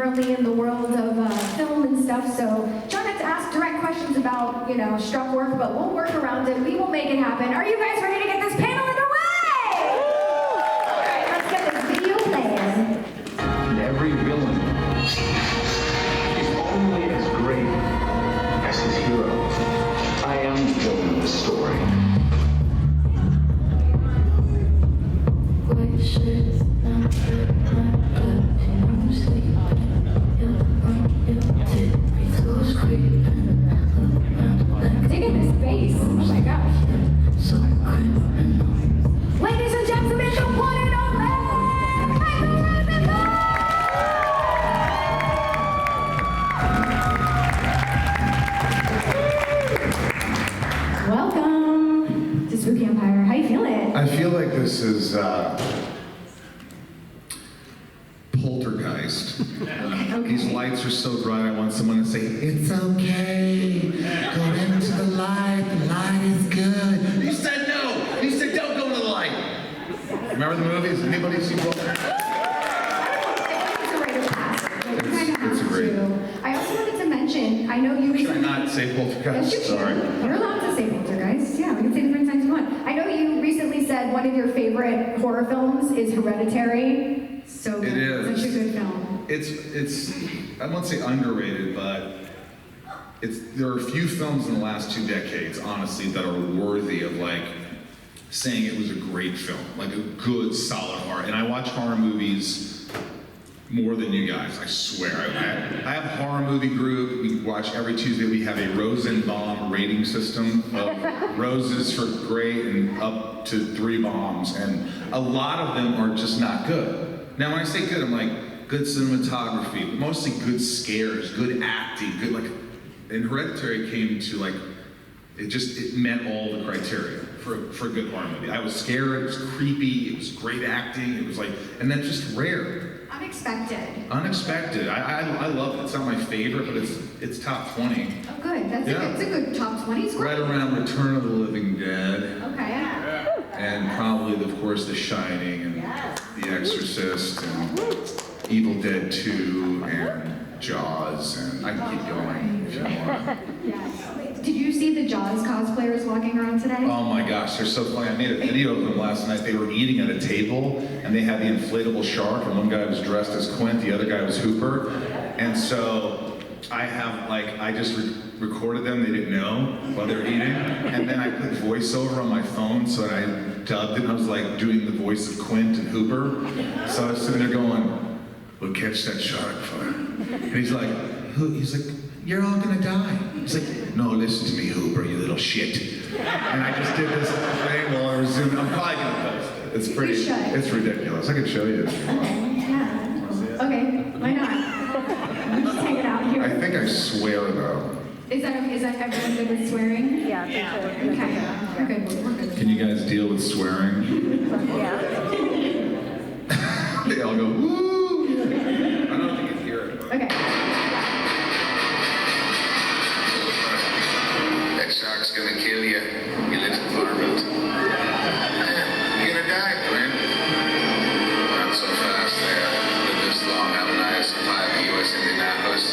currently in the world of film and stuff, so try not to ask direct questions about, struck work, but we'll work around it. We will make it happen. Are you guys ready to get this panel underway? All right, let's get this video playing. And every villain is only as great as his hero. I am the villain of the story. Digging this bass. Oh my gosh. Ladies and gentlemen, the one and only Rosenbaum! Welcome to Spooky Empire. How you feeling? I feel like this is Poltergeist. Okay. These lights are so bright, I want someone to say, "It's okay, go into the light is good." You said no! You said don't go to the light! Remember the movies? Anybody see Poltergeist? It's a rite of passage. Like, you kind of It's have great. to. I also wanted to mention, I know you Should I recently... not say Yes, Poltergeist? you Sorry. can. You're allowed to say Poltergeist. Yeah, we can say it as many times as you want. I know you recently said one of your favorite horror films is Hereditary. So good. It is. Such a good film. It's I won't say underrated, but there are a few films in the last 2 decades, honestly, that are worthy of saying it was a great film, like a good, solid horror. And I watch horror movies more than you guys, I swear. I have a horror movie group. We watch every Tuesday. We have a Rosenbaum rating system of roses for great and up to 3 bombs, and a lot of them are just not good. Now, when I say good, I'm like good cinematography, but mostly good scares, good acting, good and Hereditary came to it met all the criteria for a good horror movie. I was scared, it was creepy, it was great acting, it was and then just rare. Unexpected. I love it. It's not my favorite, but it's top 20. Oh, good. It's a good top 20. It's Right great. around Return of the Living Dead. Okay. And probably, of course, The Shining and The Exorcist and Evil Dead 2 and Jaws, and I can keep going if you want. Yes. Did you see the Jaws cosplayers walking around today? Oh my gosh, they're so funny. I made a video of them last night. They were eating at a table, and they had the inflatable shark, and one guy was dressed as Clint, the other guy was Hooper. And so I have, I just recorded them, they didn't know while they were eating, and then I put voiceover on my phone, so I dubbed it, and I was doing the voice of Quint and Hooper. So I was sitting there going, "We'll catch that shark for him." And he's like, "You're all gonna die." He's like, "No, listen to me, Hooper, you little shit." And I just did this thing while I was zooming. I'm probably gonna post it. It's ridiculous. I can show you if you want. Yeah. Okay, why not? I'm just hanging out here. I think I swear though. Is that everyone good with swearing? Yeah, for sure. Okay. We're good. We're good. Can you guys deal with swearing? Yeah. They all go, "Woo!" I don't know if you can hear it. But. Okay. That shark's gonna kill you, you little varmint. You're gonna die, Clint. Not so fast there. Live this long, have an eye supply of the U.S. Indianapolis.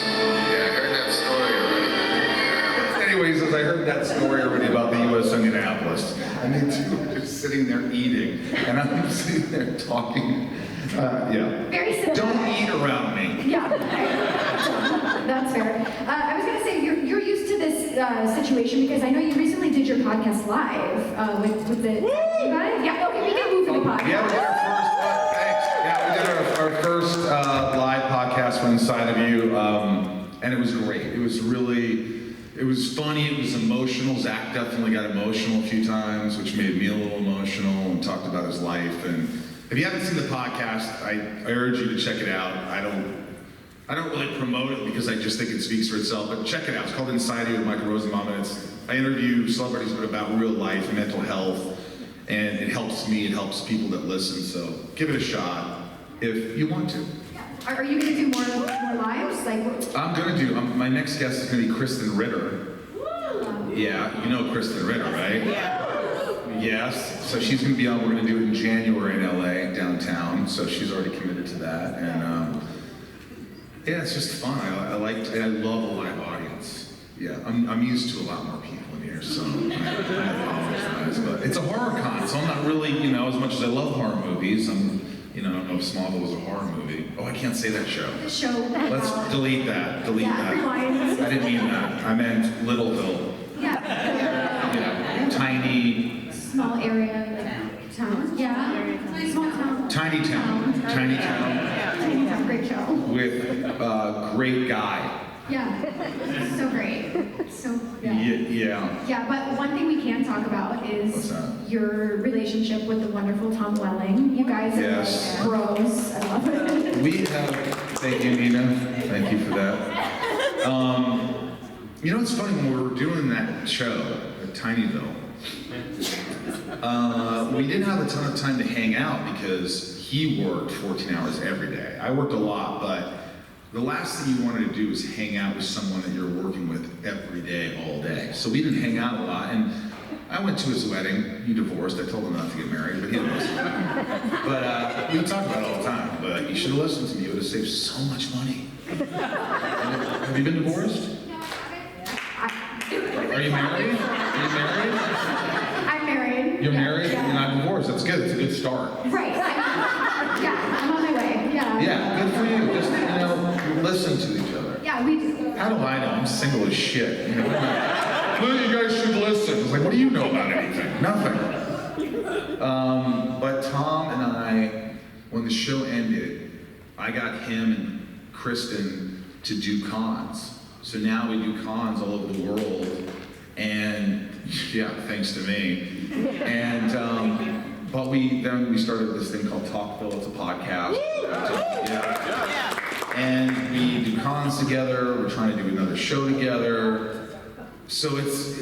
Yeah, I heard that story already. Anyway, he says, "I heard that story already about the U.S. Indianapolis." And they two are just sitting there eating, and I'm sitting there talking. Yeah. Very simple. Don't eat around me. Yeah. That's fair. I was gonna say you're used to this situation because I know you recently did your podcast live with the. You got it? Yeah. Okay, we can move to the podcast. Yeah, we did our first. Thanks. Yeah, we did our first live podcast for Inside of You, and it was great. It was funny. It was emotional. Zach definitely got emotional a few times, which made me a little emotional, and talked about his life. And if you haven't seen the podcast, I urge you to check it out. I don't really promote it because I just think it speaks for itself, but check it out. It's called Inside You with Michael Rosenbaum, and I interview celebrities about real life, mental health, and it helps me, it helps people that listen, so give it a shot if you want to. Are you gonna do more lives? I'm gonna do, my next guest is gonna be Kristen Ritter. Yeah, you know Kristen Ritter, right? Yeah. Yes, so she's gonna be on, we're gonna do it in January in LA, downtown, so she's already committed to that, and Yeah, it's just fun. I love a live audience. Yeah, I'm used to a lot more people in here, so I apologize. But it's a horror con, so I'm not really, as much as I love horror movies, I don't know if Smallville was a horror movie. Oh, I can't say that show. The show. Let's delete that. Delete that. Rewind. I didn't mean that. I meant Littleville. Yeah. Tiny. Small area, town. Yeah. Small town. Tiny town. Tiny town. Tiny town. Great show. With a great guy. Yeah. So great. So yeah. Yeah. Yeah, but one thing we can talk about What's is that? your relationship with the wonderful Tom Welling. You guys Yes. are like bros. I love it. We have, thank you, Nina. Thank you for that. It's funny, when we were doing that show at Tinyville, we didn't have a ton of time to hang out because he worked 14 hours every day. I worked a lot, but the last thing you wanted to do is hang out with someone that you're working with every day, all day. So we didn't hang out a lot, and I went to his wedding. He divorced. I told him not to get married, but he didn't. But we talk about it all the time. But you should have listened to me. It would have saved so much money. Have you been divorced? Are you married? Are you married? I'm married. You're married? Yeah. You're not divorced. That's good. It's a good start. Right. Yeah, I'm on my way. Yeah. Yeah, good for you. Just, listen to each other. Yeah, we do. How do I know? I'm single as shit. Well, you guys should listen. It's like, what do you know about anything? Nothing. But Tom and I, when the show ended, I got him and Kristen to do cons. So now we do cons all over the world, and yeah, thanks to me. And but then we started this thing called Talkville. It's a podcast. Yeah. And we do cons together. We're trying to do another show together. So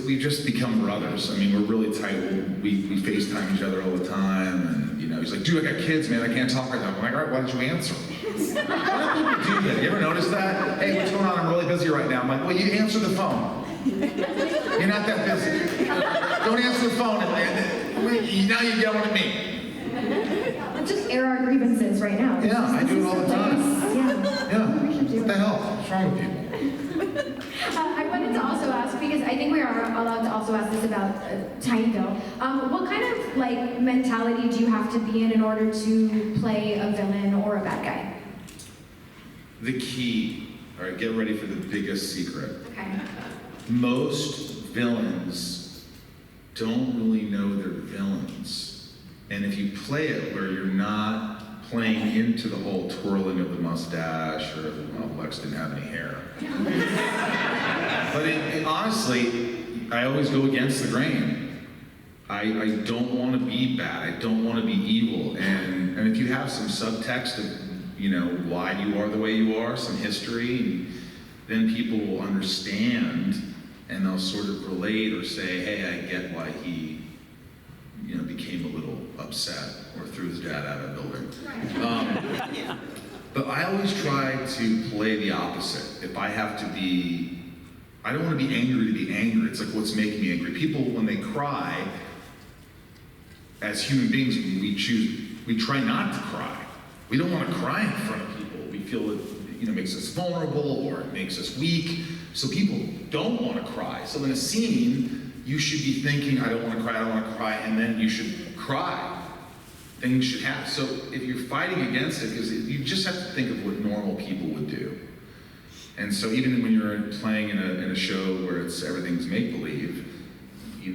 we've just become brothers. I mean, we're really tight. We FaceTime each other all the time, and he's like, dude, I got kids, man. I can't talk right now. I'm like, all right, why did you answer? Why do people do that? You ever notice that? Hey, what's going on? I'm really busy right now. I'm like, well, you answer the phone. You're not that busy. Don't answer the phone. Now you're yelling at me. Let's just air our grievances right now. Yeah, I do it all the time. Yeah. We should do What the it. hell? What's wrong with people? I wanted to also ask, because I think we are allowed to also ask this about Tinyville. What kind of mentality do you have to be in order to play a villain or a bad guy? The key, all right, get ready for the biggest secret. Okay. Most villains don't really know they're villains. And if you play it where you're not playing into the whole twirling of the mustache, or, well, Lex didn't have any hair. But honestly, I always go against the grain. I don't want to be bad. I don't want to be evil. And if you have some subtext of, why you are the way you are, some history, then people will understand, and they'll sort of relate or say, hey, I get why he, became a little upset or threw his dad out of the building. But I always try to play the opposite. If I have to be, I don't want to be angry to be angry. It's like, what's making me angry? People, when they cry, as human beings, we try not to cry. We don't want to cry in front of people. We feel it, makes us vulnerable, or it makes us weak. So people don't want to cry. So in a scene, you should be thinking, I don't want to cry, I don't want to cry, and then you should cry. Things should happen. So if you're fighting against it, because you just have to think of what normal people would do. And so even when you're playing in a show where everything's make-believe, you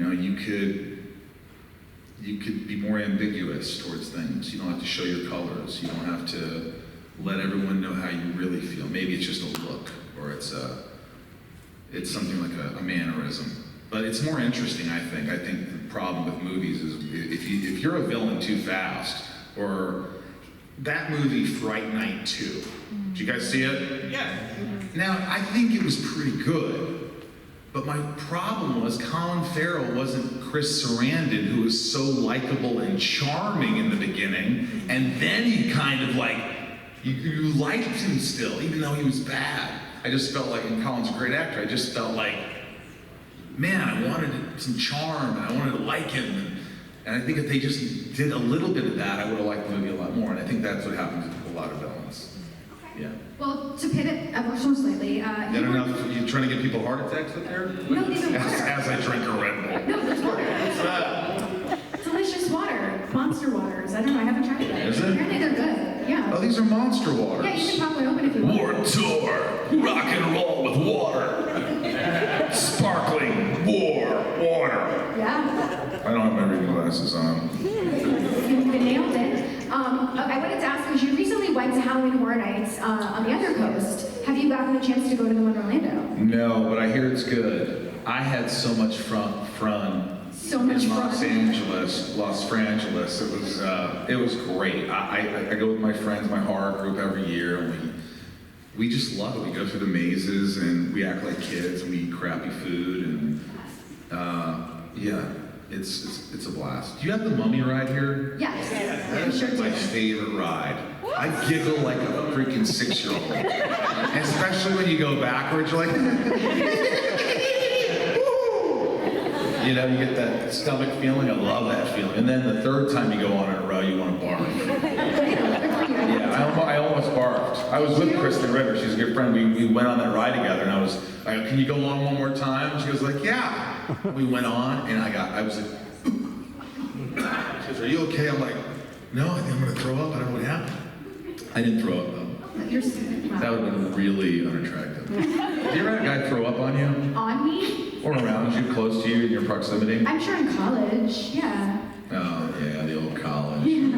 could be more ambiguous towards things. You don't have to show your colors. You don't have to let everyone know how you really feel. Maybe it's just a look, or it's something like a mannerism. But it's more interesting, I think. I think the problem with movies is if you're a villain too fast, or that movie Fright Night 2. Did you guys see it? Yeah. Now, I think it was pretty good. But my problem was Colin Farrell wasn't Chris Sarandon, who was so likable and charming in the beginning, and then he kind of you liked him still, even though he was bad. I just felt like, and Colin's a great actor, I just felt like, man, I wanted some charm, and I wanted to like him. And I think if they just did a little bit of that, I would have liked the movie a lot more. And I think that's what happens with a lot of villains. Okay. Yeah. Well, to pivot ever so slightly, Got enough? You trying to get people heart attacks up there? No, these are As, water. as I drink a Red Bull. No, there's water. Delicious water. Monster waters. I don't know, I haven't tried it yet. Is it? Apparently they're good. Yeah. Oh, these are monster waters. Yeah, you can pop one open if you want. War tour. Rock and roll with water. Sparkling water. Yeah. I don't have my reading glasses on. You nailed it. I wanted to ask, because you recently went to Halloween Horror Nights on the other coast. Have you gotten a chance to go to the one in Orlando? No, but I hear it's good. I had so much fun So much in fun. Los Frangeles. It was great. I go with my friends, my horror group every year, and we just love it. We go through the mazes and we act like kids and we eat crappy food and yeah, it's a blast. Do you have the mummy ride here? Yes. That is Sure my do. favorite ride. I giggle like a freaking 6-year-old. And especially when you go backwards, you're like, you know, you get that stomach feeling. I love that feeling. And then the third time you go on in a row, you want to barf. Yeah, I almost barfed. I was with Kristen Ritter. She's a good friend. We went on that ride together, and I was like, "Can you go on one more time?" She was like, "Yeah." We went on, and I was like, she goes, "Are you okay?" I'm like, "No, I think I'm gonna throw up. I don't know what happened." I didn't throw up though. You're That would have been really unattractive. Have you ever had a guy throw up on you? on me? Or around you, close to you, in your proximity? I'm sure in college. Yeah. Oh, yeah, the old college. Yeah.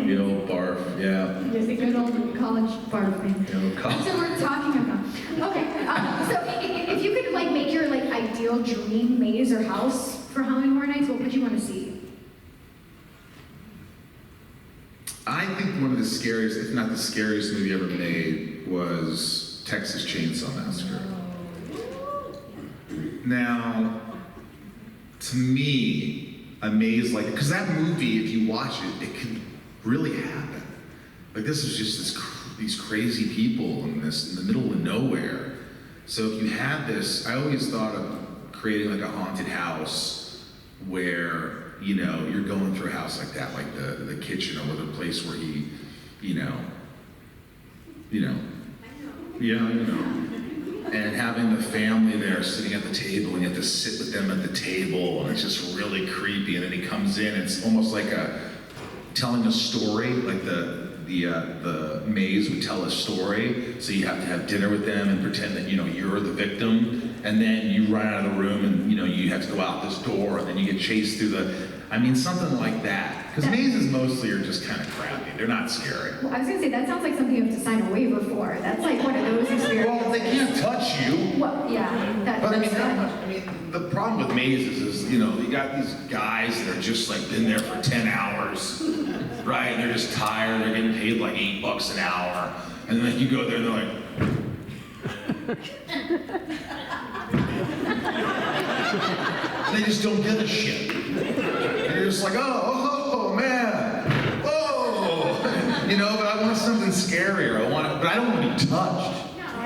The old barf, yeah. Just a good old college barfing. The old college. That's what we're talking about. Okay. So if you could like make your like ideal dream maze or house for Halloween Horror Nights, what would you want to see? I think one of the scariest, if not the scariest movie ever made, was Texas Chainsaw Massacre. Now, to me, a maze like, because that movie, if you watch it, it can really happen. Like this is just these crazy people in the middle of nowhere. So if you had this, I always thought of creating like a haunted house where, you know, you're going through a house like that, like the kitchen or the place where he, you know, and having the family there sitting at the table, and you have to sit with them at the table, and it's just really creepy. And then he comes in, it's almost like telling a story, like the maze would tell a story. So you have to have dinner with them and pretend that, you know, you're the victim, and then you run out of the room, and you know you have to go out this door, and then you get chased through something like that. Because mazes mostly are just kind of crappy. They're not scary. Well, I was gonna say that sounds like something you have to sign a waiver for. That's like one of those experiences. Well, they can't touch you. Well, yeah. But That's the problem with mazes is, you know, you got these guys that are just like been there for 10 hours, right? And they're just tired. They're getting paid like $8 an hour, and then you go there and they're like. They just don't give a shit. And you're just like, oh man, oh, you know. But I want something scarier. But I don't want to be touched.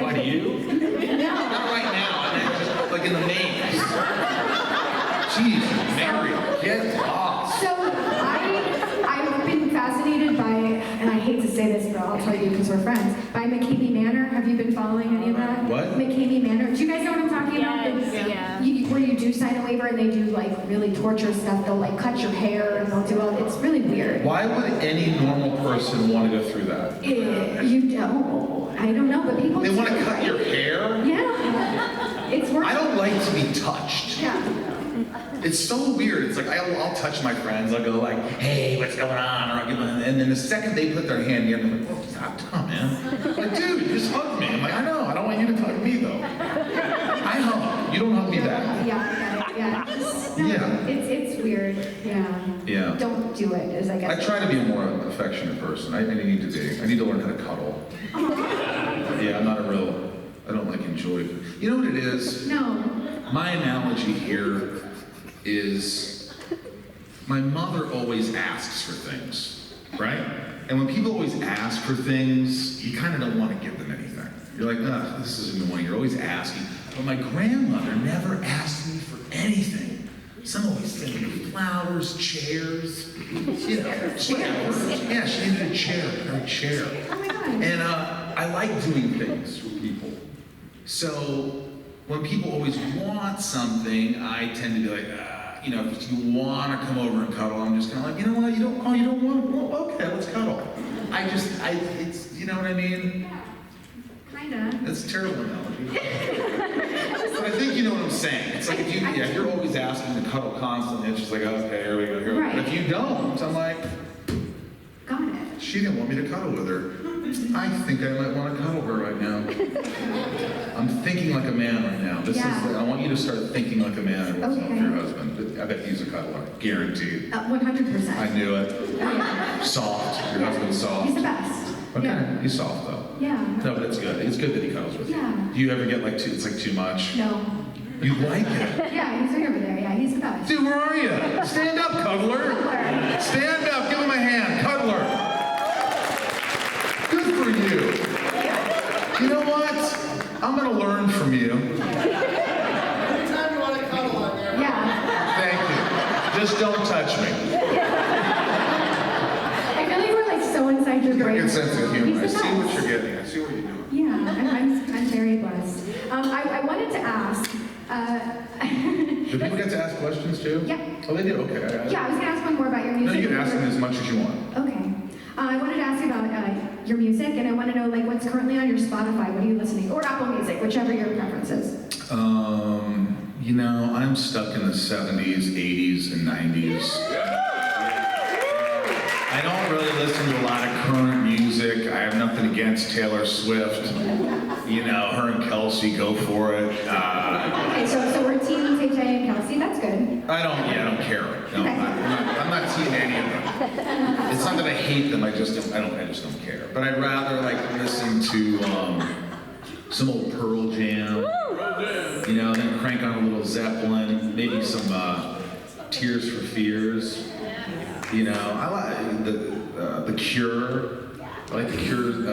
Why do you? Not right now. I mean, just like in the maze. Jeez, Mary, get lost. So I've been fascinated by, and I hate to say this, but I'll tell you because we're friends, by McCamey Manor. Have you been following any of that? What? McCamey Manor. Do you guys know what I'm talking about? Yeah. Where you do sign a waiver and they do like really torture stuff. They'll like cut your hair and they'll do all. It's really weird. Why would any normal person want to go through that? You don't. I don't know, but people. They do, want to cut right? your hair? Yeah. It's worse. I don't like to be touched. Yeah. It's so weird. It's like I'll touch my friends. I'll go like, "Hey, what's going on?" Or I'll give them, and then the second they put their hand in, I'm like, "Oh, stop, man!" I'm like, dude, you just hugged me. I'm like, I know. I don't want you to hug me though. I hug. You don't hug me back. Yeah. No, Yeah. It's weird. Yeah. Yeah. Don't do it. Is I guess. I try to be a more affectionate person. I need to be. I need to learn how to cuddle. Yeah, I'm not I don't like enjoy. You know what it is? No. My analogy here is my mother always asks for things, right? And when people always ask for things, you kind of don't want to give them anything. You're like, ugh, this is annoying. You're always asking. But my grandmother never asked me for anything. Some always sent me flowers, chairs, you know, whatever. Yeah, she needed a chair, her chair. Oh my God. fun. And I like doing things for people. So when people always want something, I tend to be like, if you want to come over and cuddle, I'm just kind of like, you know what, you don't want, well, okay, let's cuddle. It's, you know what I mean? Kinda. That's a terrible analogy. But I think you know what I'm saying. It's like if you're always asking to cuddle constantly, it's just like, okay, here we go, here we go. Right. But if you don't, I'm like, Got it. she didn't want me to cuddle with her. I think I might want to cuddle her right now. I'm thinking like a man right now. I want you to start thinking like a man and what's up with your husband. I bet he's a cuddler, guaranteed. 100%. I knew it. Oh, yeah. Soft. Your husband's soft. He's the best. Okay, Yeah. he's soft though. Yeah. No, but it's good. It's good that he cuddles with you. Yeah. Do you ever get like it's like too much? No. You like it? Yeah, he's right over there. Yeah, he's the best. Dude, where are you? Stand up, cuddler. Cuddler. Stand up. Give him a hand, cuddler. Good for you. You know what? I'm gonna learn from you. Anytime you want to cuddle on there. Yeah. Thank you. Just don't touch me. I feel like we're like so inside your You got a brain. good sense of He's humor. I the see what best. you're getting. I see what you're doing. Yeah, I'm very blessed. I wanted to ask. Do people get to ask questions too? Yeah. Oh, they do? Okay. Yeah, I was gonna ask one more about your No, music. you can ask them as much as you want. Okay. I wanted to ask you about your music, and I want to know like what's currently on your Spotify. What are you listening to? Or Apple Music, whichever your preference is. I'm stuck in the 70s, 80s, and 90s. I don't really listen to a lot of current music. I have nothing against Taylor Swift. Her and Kelsey, go for it. Okay, so we're Team Tay Tay and Kelsey. That's good. I don't care. No, I'm not seeing any of them. It's not that I hate them. I just don't care. But I'd rather listen to some old Pearl Jam. Then crank on a little Zeppelin, maybe some Tears for Fears. I like the Cure. I like the Cure.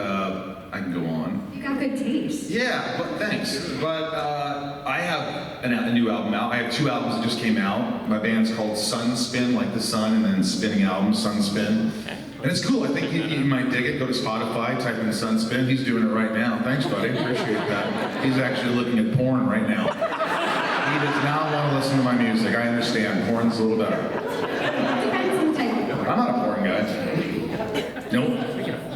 I can go on. You got good taste. Yeah, but thanks. But I have a new album out. I have 2 albums that just came out. My band's called Sunspin, like the sun, and then spinning album, Sunspin. And it's cool. I think you might dig it. Go to Spotify, type in Sunspin. He's doing it right now. Thanks, buddy. Appreciate that. He's actually looking at porn right now. He does not want to listen to my music. I understand. Porn's a little better. Depends on the type. I'm not a porn guy. Nope.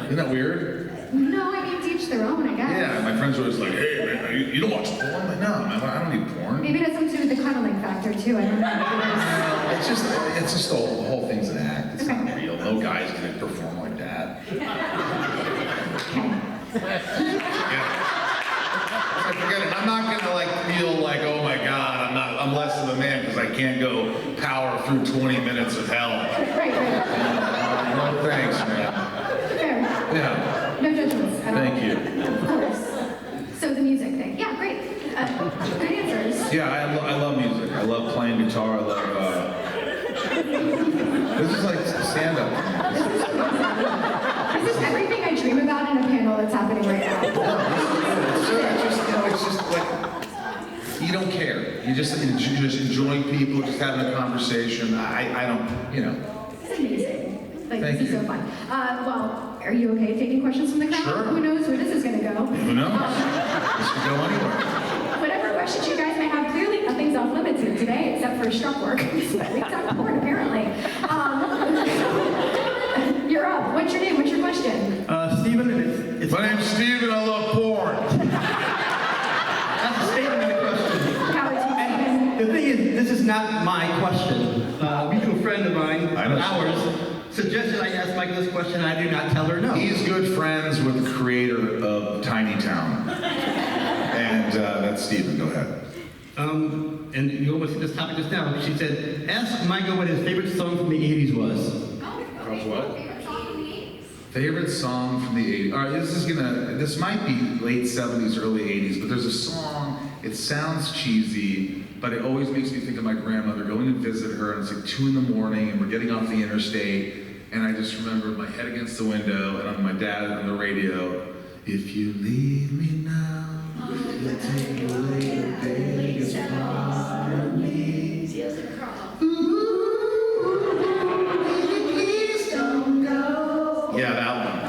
Isn't that weird? No, I mean to each their own, I guess. Yeah, my friends are always like, hey, man, you don't watch porn? I'm like, no, man, I don't need porn. Maybe it has something to do with the cuddling factor too. I don't know. It's just the whole thing's an act. It's Okay. not real. No guy's gonna perform like that. Okay. Yeah. I forget it. I'm not gonna feel like, oh my God, I'm less of a man because I can't go power through 20 minutes of hell. Right. No thanks, man. Fair. Yeah. No judgments at all. Thank you. Of course. So the music thing. Yeah, great. Good answers. Yeah, I love music. I love playing guitar. I love. This is like stand up. This is everything I dream about in a panel that's happening right now. It's just like you don't care. You just enjoying people, just having a conversation. I don't. It's amazing. Thank This is you. so fun. Well, are you okay taking questions from the crowd? Sure. Who knows where this is going to go? Who knows? This could go anywhere. Whatever questions you guys may have, clearly nothing's off limits here today, except for struck work. We talked porn, apparently. You're up. What's your name? What's your question? Stephen, it's My name's Steven. I love porn. that's a statement of the question. Howard T. Stevens. The thing is, this is not my question. A mutual friend of mine, I know. ours, suggested I ask Mike this question. I do not tell her no. He's good friends with the creator of Tiny Town. And that's Steven. Go ahead. And you almost hit this topic just now. She said, ask Michael what his favorite song from the 80s was. What? Favorite song from the 80s. All right, this might be late 70s, early 80s, but there's a song, it sounds cheesy, but it always makes me think of my grandmother going to visit her, and it's like 2 in the morning, and we're getting off the interstate, and I just remember my head against the window, and my dad on the radio, if you leave me now, you'll take away the biggest part of me. Yeah, that one.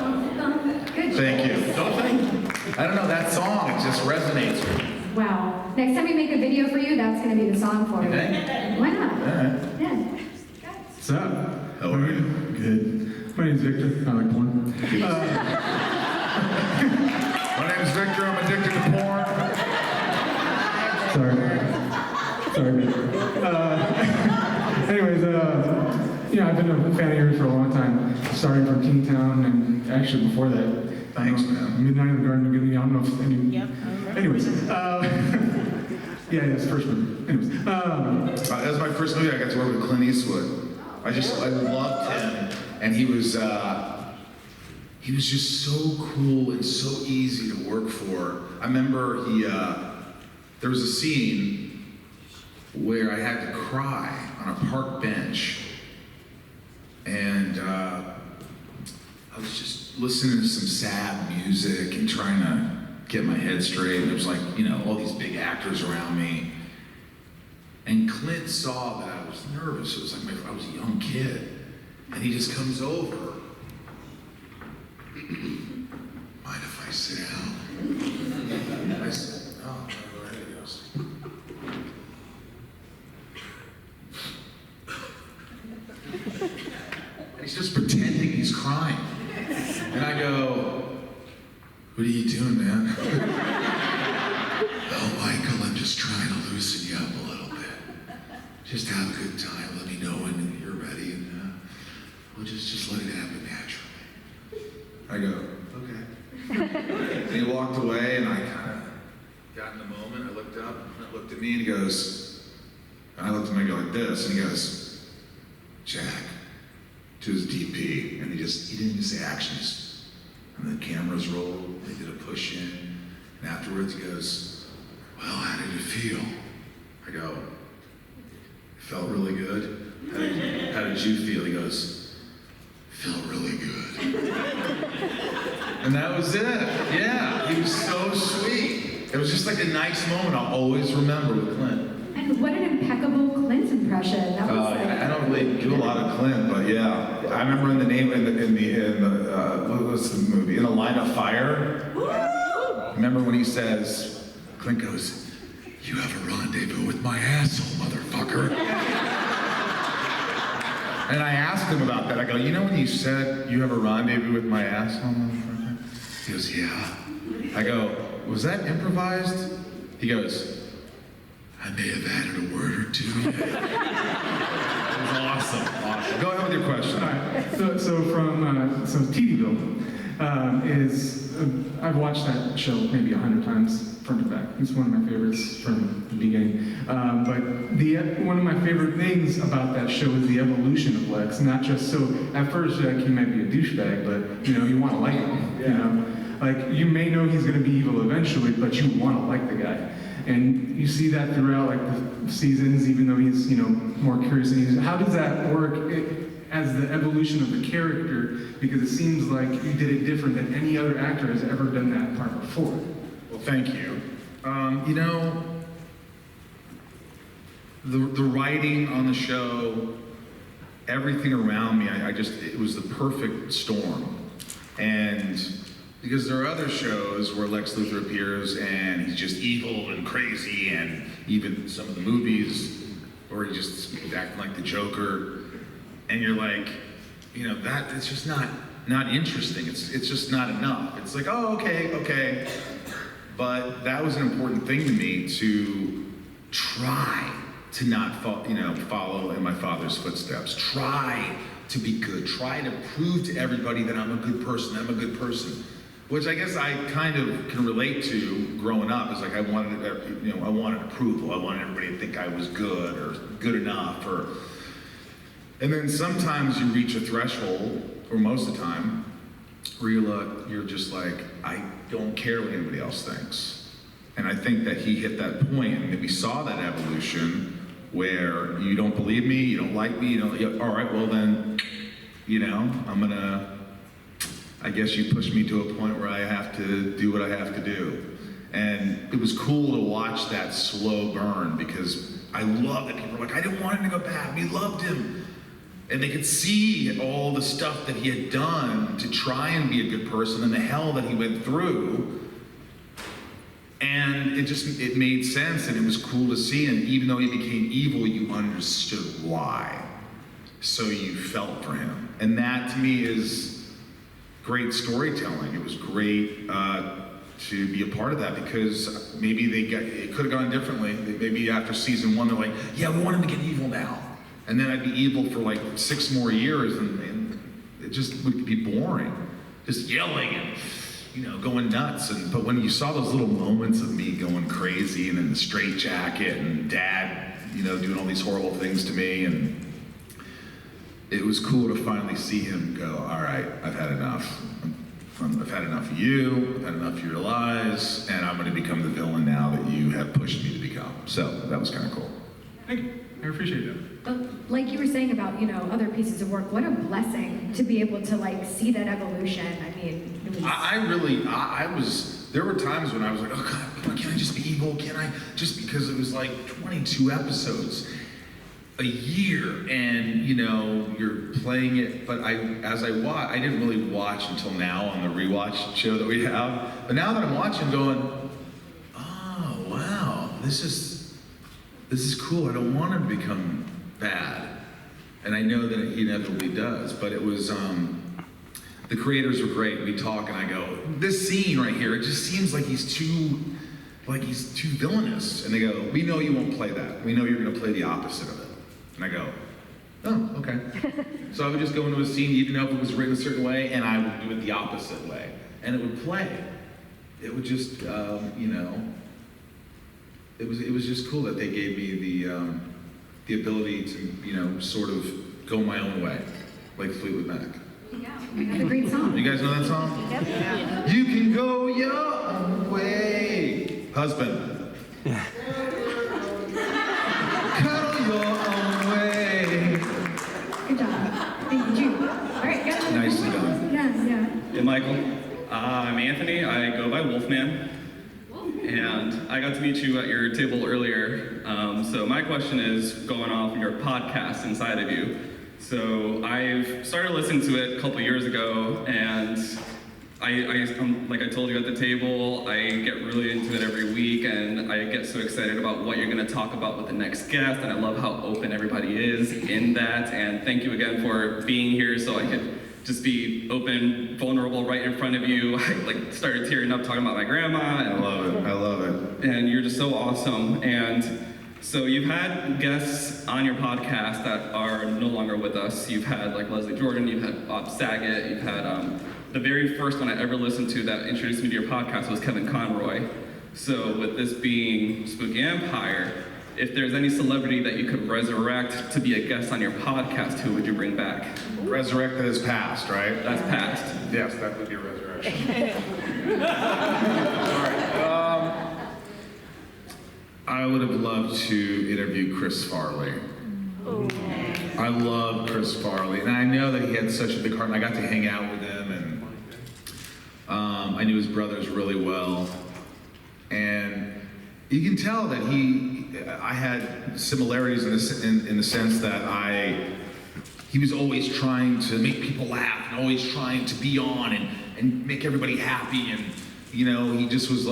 Good Thank you. Don't think. I don't know, that song, it just resonates with me. Wow. Next time we make a video for you, that's going to be the song for you. Okay. Why not? All right. Yeah. What's up? How are you? Good. My name's Victor. I like porn. My name's Victor, I'm addicted to porn. Sorry, man. Anyways, I've been a fan of yours for a long time, starting from King Town and actually before that. Thanks, man. Midnight in the Garden of Eden. I don't know if any. Yep. Anyways, yeah, it's the first movie. Anyways, That was my first movie. I got to work with Clint Eastwood. I loved him, and he was just so cool and so easy to work for. I remember there was a scene where I had to cry on a park bench, and I was just listening to some sad music and trying to get my head straight. And there was like, all these big actors around me. And Clint saw that I was nervous. It was like I was a young kid. And he just comes over. Mind if I sit down? I said, oh, go ahead. He goes. He's just pretending he's crying. And I go, what are you doing, man? Oh, Michael, I'm just trying to loosen you up a little bit. Just have a good time. Let me know when you're ready, and we'll just let it happen naturally. I go, okay. And he walked away, and I kind of got in the moment. I looked up, and Clint looked at me, and he goes, and I looked at him, and I go like this, and he goes, Jack, to his DP, and he didn't even say action, and the cameras rolled, they did a push in, and afterwards he goes, well, how did it feel? I go, it felt really good. How did you feel? He goes, felt really good. And that was it. Yeah, he was so sweet. It was just like a nice moment I'll always remember with Clint. And what an impeccable Clint impression. That was I don't really do a lot of Clint, but yeah, I remember in what was the movie? In A Line of Fire. Remember when he says, Clint goes, "You have a rendezvous with my asshole, motherfucker." And I asked him about that. I go, you know when you said you have a rendezvous with my asshole, motherfucker? He goes, yeah. I go, was that improvised? He goes, I may have added a word or two. It was awesome. Go ahead with your question. all right. So TVville I've watched that show maybe 100 times front to back. It's one of my favorites from the beginning. But one of my favorite things about that show is the evolution of Lex. Not just so at first he might be a douchebag, but you want to like him. Like you may know he's going to be evil eventually, but you want to like the guy. And you see that throughout like the seasons, even though he's more curious. And how does that work as the evolution of the character? Because it seems like you did it different than any other actor has ever done that part before. Well, thank you. The writing on the show, everything around me, it was the perfect storm. And because there are other shows where Lex Luthor appears and he's just evil and crazy, and even some of the movies where he's just acting like the Joker, and you're like, that it's just not interesting. It's just not enough. It's like, oh, okay. But that was an important thing to me, to try to not follow in my father's footsteps. Try to be good. Try to prove to everybody that I'm a good person. Which I guess I kind of can relate to growing up. It's like I wanted approval. I wanted everybody to think I was good or good enough. And then sometimes you reach a threshold, or most of the time, where you're just like, I don't care what anybody else thinks. And I think that he hit that point, and that we saw that evolution where you don't believe me, you don't like me, all right, well then, I guess you pushed me to a point where I have to do what I have to do. And it was cool to watch that slow burn, because I love that people are like, I didn't want him to go bad, we loved him. And they could see all the stuff that he had done to try and be a good person and the hell that he went through. And it made sense, and it was cool to see. And even though he became evil, you understood why. So you felt for him. And that to me is great storytelling. It was great to be a part of that, because maybe it could have gone differently. Maybe after season 1, they're like, yeah, we want him to get evil now. And then I'd be evil for like 6 more years, and it just would be boring. Just yelling and, going nuts. But when you saw those little moments of me going crazy and in the straitjacket and Dad, doing all these horrible things to me, and it was cool to finally see him go, all right, I've had enough. I've had enough of you, I've had enough of your lies, and I'm going to become the villain now that you have pushed me to become. So that was kind of cool. Thank you. I appreciate that. But like you were saying about, other pieces of work, what a blessing to be able to see that evolution. I mean, it was... there were times when I was like, oh God, come on, can I just be evil? Can I? Just because it was like 22 episodes a year, and you're playing it. But I didn't really watch until now on the rewatch show that we have. But now that I'm watching, going, oh wow, this is cool. I don't want him to become bad, and I know that he inevitably does. But it was the creators were great. We talk, and I go, this scene right here, it just seems like he's too villainous. And they go, we know you won't play that. We know you're going to play the opposite of it. And I go, oh, okay. So I would just go into a scene, even though if it was written a certain way, and I would do it the opposite way, and it would play. It would just, it was just cool that they gave me the ability to, sort of go my own way, like Fleetwood Mac. Yeah, another great song. You guys know that song? Yep. Yeah. You can go your own way, husband. Cuddle your own way. Good job. Thank you. All right, got Nicely done. Yeah. Hey, Michael. I'm Anthony. I go by Wolfman. And I got to meet you at your table earlier. So my question is going off your podcast inside of you. So I've started listening to it a couple years ago, and like I told you at the table, I get really into it every week, and I get so excited about what you're going to talk about with the next guest, and I love how open everybody is in that. And thank you again for being here, so I could just be open, vulnerable right in front of you. I started tearing up talking about my grandma. And I love it. And you're just so awesome. And so you've had guests on your podcast that are no longer with us. You've had Leslie Jordan, you've had Bob Saget, you've had the very first one I ever listened to that introduced me to your podcast was Kevin Conroy. So with this being Spooky Empire, if there's any celebrity that you could resurrect to be a guest on your podcast, who would you bring back? Resurrected as past, right? That's past. Yes, that would be a resurrection. All right. I would have loved to interview Chris Farley. I love Chris Farley, and I know that he had such a big heart, and I got to hang out with him, and I knew his brothers really well, and you can tell that I had similarities in the sense that he was always trying to make people laugh, and always trying to be on and make everybody happy, and he just was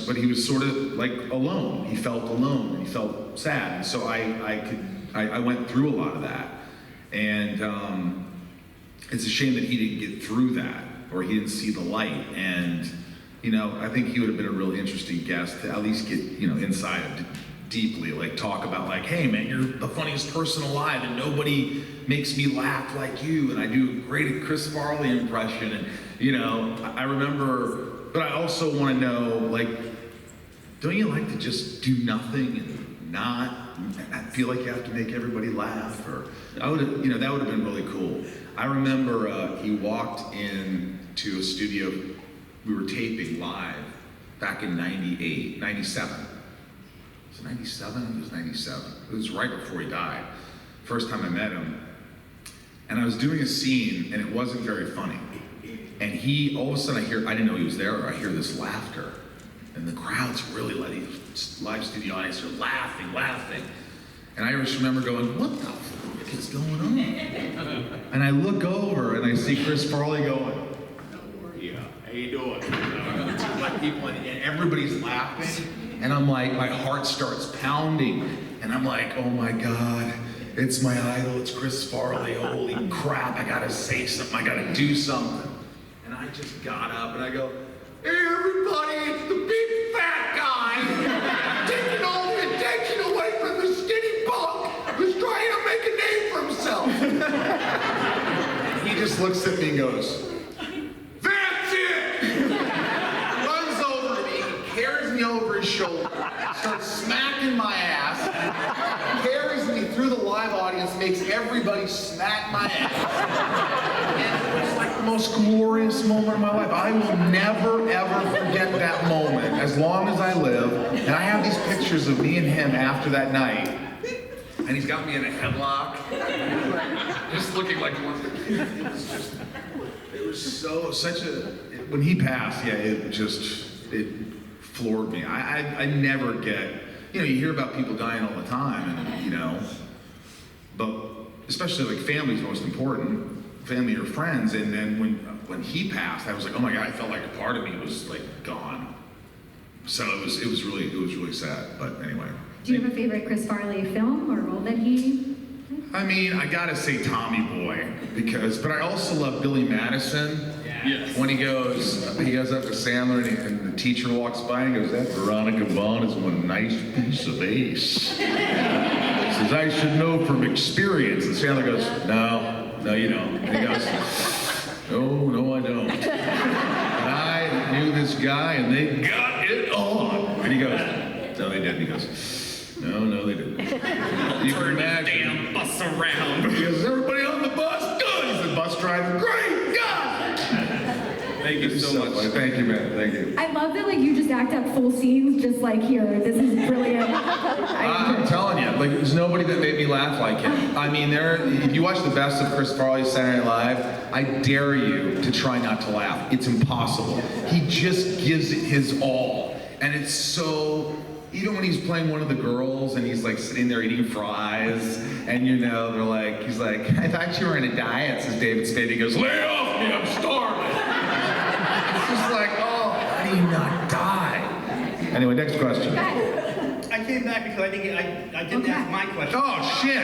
but he was sort of alone. He felt alone, and he felt sad, and so I went through a lot of that, and it's a shame that he didn't get through that, or he didn't see the light, and I think he would have been a really interesting guest to at least get inside of deeply, talk about hey man, you're the funniest person alive, and nobody makes me laugh like you, and I do a great Chris Farley impression, and I remember. But I also want to know, don't you like to just do nothing and not feel like you have to make everybody laugh? Or that would have been really cool. I remember he walked into a studio. We were taping live back in 97. Was it 97? It was 97. It was right before he died. First time I met him. And I was doing a scene, and it wasn't very funny. And all of a sudden I didn't know he was there, I hear this laughter. And the crowd's really live studio audience are laughing. And I just remember going, what the fuck? is going on? And I look over and I see Chris Farley going, yeah, how you doing? Like people, and everybody's laughing. And I'm like, my heart starts pounding. And I'm like, oh my God, it's my idol, it's Chris Farley. Holy crap, I gotta say something, I gotta do something. And I just got up and I go, hey everybody, it's the big fat guy taking all the attention away from the skinny punk who's trying to make a name for himself. And he just looks at me and goes, that's it! Runs over to me, carries me over his shoulder, starts smacking my ass, carries me through the live audience, makes everybody smack my ass. And it was like the most glorious moment of my life. I will never, ever forget that moment as long as I live. And I have these pictures of me and him after that night. And he's got me in a headlock, just looking like one. It was when he passed, yeah, it floored me. I never get, you hear about people dying all the time, and but especially like family's most important, family or friends. And then when he passed, I was like, oh my God, I felt like a part of me was like gone. So it was really sad. But anyway. Do you have a favorite Chris Farley film or role that he? I mean, I gotta say Tommy Boy but I also love Billy Madison. Yes. When he goes up to Sandler and the teacher walks by and he goes, that Veronica Vaughn is one nice piece of ace. Says, I should know from experience. And Sandler goes, no, you don't. And he goes, no, I don't. And I knew this guy and they got it on. And he goes, no, they didn't. He goes, no, they didn't. You can imagine. Damn bus around. He goes, everybody on the bus? Good. He said, bus driver, great, God. Thank you so much. Thank you, man. Thank you. I love that you just act out full scenes, just like here. This is brilliant. I'm telling you, there's nobody that made me laugh like him. I mean, if you watch the best of Chris Farley's Saturday Night Live, I dare you to try not to laugh. It's impossible. He just gives it his all. And it's so, even when he's playing one of the girls and he's like sitting there eating fries, and they're like, he's like, I thought you were in a diet, says David Spade. He goes, lay off me, I'm starving. It's just like, oh, how do you not die? Anyway, next question. I came back because I didn't ask my question. Oh, shit.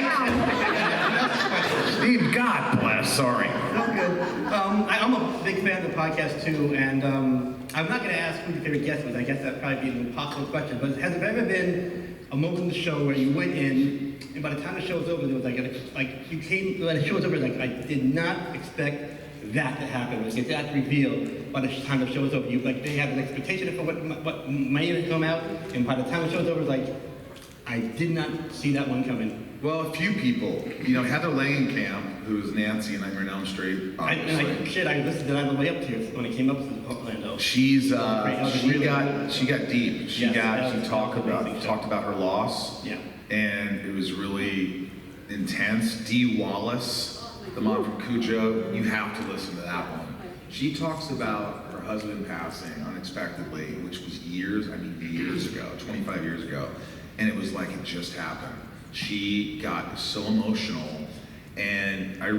Steve, God bless, sorry. No good. I'm a big fan of the podcast too, and I'm not going to ask who your favorite guest was. I guess that'd probably be an impossible question. But has there ever been a moment in the show where you went in, and by the time the show was over, there was when the show was over, I did not expect that to happen. Like that reveal by the time the show was over, they had an expectation for what may come out, and by the time the show was over, I did not see that one coming. Well, a few people, Heather Langenkamp, who is Nancy in Nightmare on Elm Street, obviously. I listened to that on the way up to you when it came up to Orlando. She got deep. She talked about her loss. Yeah. And it was really intense. Dee Wallace, the mom from Cujo, you have to listen to that one. She talks about her husband passing unexpectedly, which was years ago, 25 years ago. And it was like it just happened. She got so emotional, and it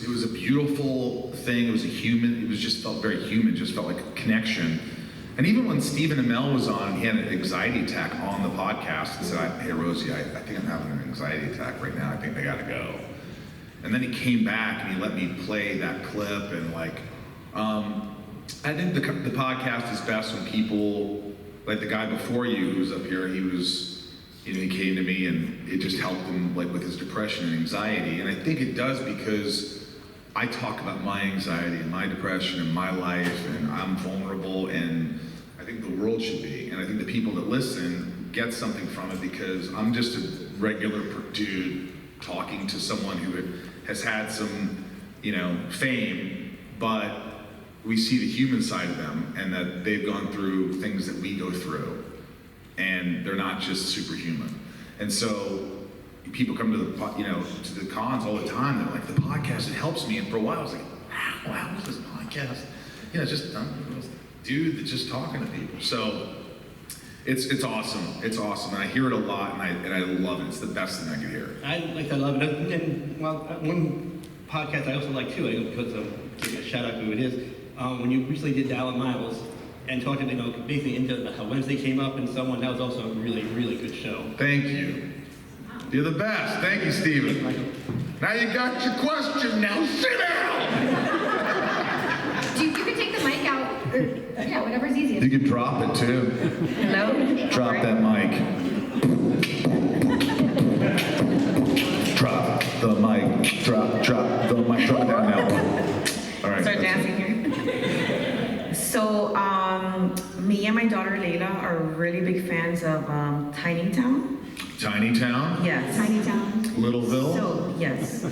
was a beautiful thing. It just felt very human, just felt like a connection. And even when Stephen Amell was on, he had an anxiety attack on the podcast and said, hey Rosie, I think I'm having an anxiety attack right now. I think I gotta go. And then he came back and he let me play that clip, and I think the podcast is best when people, like the guy before you who was up here, he came to me and it just helped him with his depression and anxiety. And I think it does because I talk about my anxiety and my depression and my life, and I'm vulnerable, and I think the world should be. And I think the people that listen get something from it because I'm just a regular dude talking to someone who has had some, fame, but we see the human side of them, and that they've gone through things that we go through, and they're not just superhuman. And so people come to the cons all the time. They're like, the podcast, it helps me. And for a while I was like, wow, what's this podcast? It's just I'm a dude that's just talking to people. So It's awesome. It's awesome, and I hear it a lot, and I love it. It's the best thing I can hear. I love it. And well, one podcast I also like too, because give a shout out to who it is. When you recently did Dallas Miles and talking, basically into how Wednesday came up and so on, that was also a really, really good show. Thank you. You're the best. Thank you, Stephen. Now you got your question. Now sit down. You can take the mic out, or yeah, whatever's easiest. You can drop it too. No. Drop that mic. Drop the mic. Drop the mic. Drop it down now. All right. Start dancing here. So, me and my daughter Layla are really big fans of Tiny Town. Tiny Town? Yes. Tiny Town. Littleville? So, yes.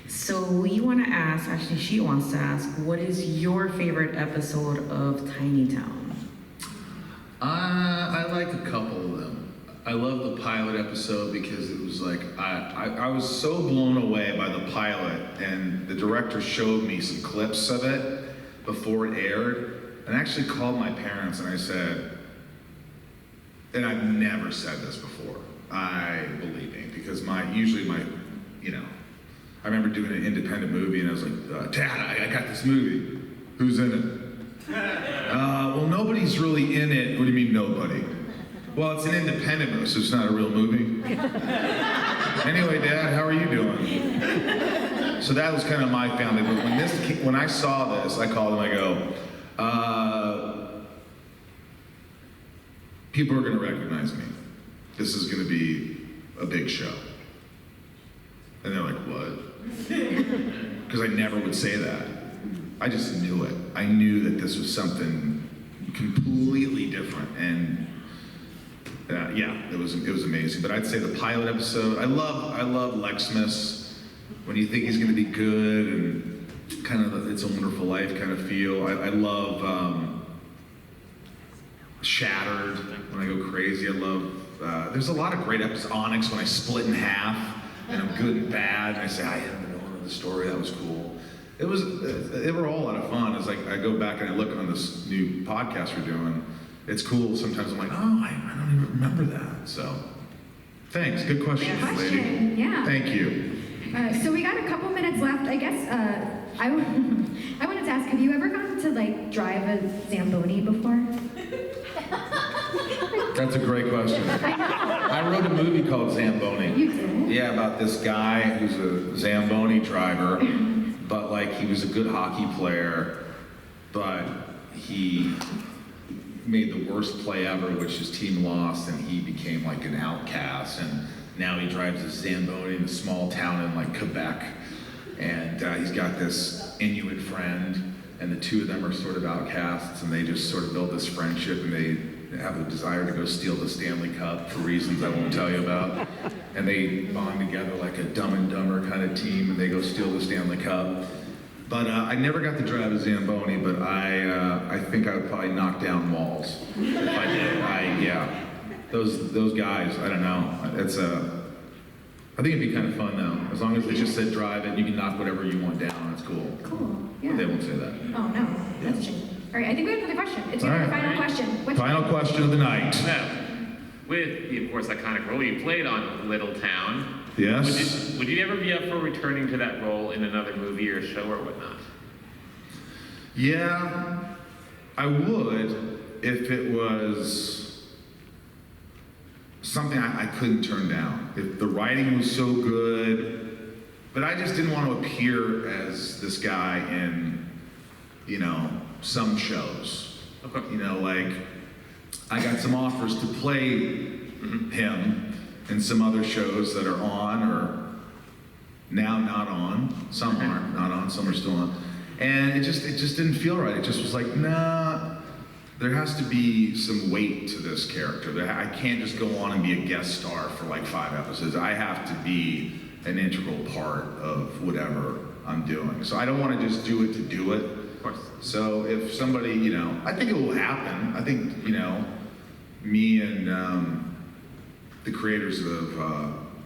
So we want to ask, actually she wants to ask, what is your favorite episode of Tiny Town? I like a couple of them. I love the pilot episode because it was like, I was so blown away by the pilot, and the director showed me some clips of it before it aired, and I actually called my parents and I said, and I've never said this before, believe me, because I remember doing an independent movie and I was like, Dad, I got this movie. Who's in it? Well, nobody's really in it. What do you mean nobody? Well, it's an independent movie, so it's not a real movie. Anyway, Dad, how are you doing? So that was kind of my family. But when I saw this, I called them, I go, people are going to recognize me. This is going to be a big show. And they're like, what? Because I never would say that. I just knew it. I knew that this was something completely different. And it was amazing. But I'd say the pilot episode, I love Lexmas, when you think he's going to be good and kind of It's a Wonderful Life kind of feel. I love Shattered, when I go crazy. I love, there's a lot of great episodes. Onyx, when I split in half and I'm good and bad, and I say, I haven't known the story, that was cool. They were all a lot of fun. It's like, I go back and I look on this new podcast we're doing. It's cool. Sometimes I'm like, oh, I don't even remember that. So, thanks. Good question, lady. Yeah. Thank you. So we got a couple minutes left. I guess I wanted to ask, have you ever gotten to drive a Zamboni before? That's a great question. I wrote a movie called Zamboni. You did? Yeah, about this guy who's a Zamboni driver, but he was a good hockey player, but he made the worst play ever, which his team lost, and he became an outcast, and now he drives a Zamboni in a small town in Quebec, and he's got this Inuit friend, and the two of them are sort of outcasts, and they just sort of build this friendship, and they have a desire to go steal the Stanley Cup for reasons I won't tell you about, and they bond together like a Dumb and Dumber kind of team, and they go steal the Stanley Cup. But I never got to drive a Zamboni, but I think I would probably knock down walls if I did. Those guys, I don't know. I think it'd be kind of fun though. As long as they just said drive it, you can knock whatever you want down. It's cool. Cool. Yeah. But they won't say that. Oh no, that's a shame. All right, I think we have another question. It's your final question. Final question of the night. Now, with the, of course, iconic role you played on Little Town, Yes. would you ever be up for returning to that role in another movie or show or whatnot? Yeah, I would if it was something I couldn't turn down. If the writing was so good, but I just didn't want to appear as this guy in, some shows. Okay. I got some offers to play him in some other shows that are on or now not on. Some aren't not on, some are still on. And it just didn't feel right. It just was like, nah, there has to be some weight to this character. I can't just go on and be a guest star for 5 episodes. I have to be an integral part of whatever I'm doing. So I don't want to just do it to do it. Of course. So if somebody, I think it will happen. I think, me and the creators of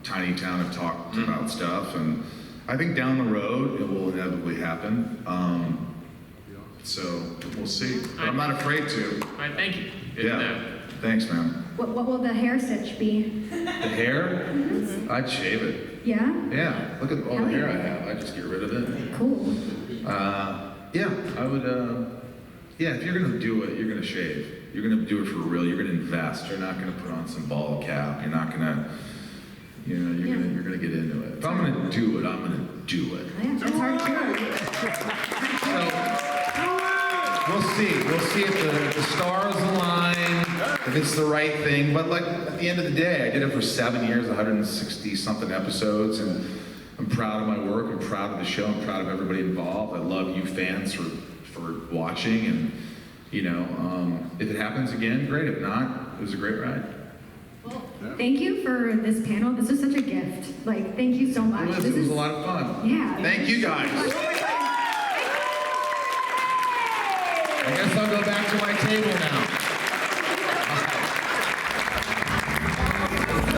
Tiny Town have talked about stuff, and I think down the road it will inevitably happen. So we'll see. But I'm not afraid to. All right, thank you. Good to Yeah. know. Thanks, man. What will the hair stitch be? The hair? I'd shave it. Yeah? Yeah, look at all the hair I have. I'd just get rid of it. Cool. Yeah, I would, yeah, if you're gonna do it, you're gonna shave. You're gonna do it for real. You're gonna invest. You're not gonna put on some ball cap. You're not gonna, you know, you're gonna get into it. If I'm gonna do it, I'm gonna do it. Yeah, that's hardcore. So, we'll see. We'll see if the stars align, if it's the right thing. But like at the end of the day, I did it for 7 years, 160 something episodes, and I'm proud of my work. I'm proud of the show. I'm proud of everybody involved. I love you fans for watching, and you know, if it happens again, great. If not, it was a great ride. Well, thank you for this panel. This was such a gift. Like, thank you so much. It was a lot of fun. Yeah. Thank you guys. I guess I'll go back to my table now.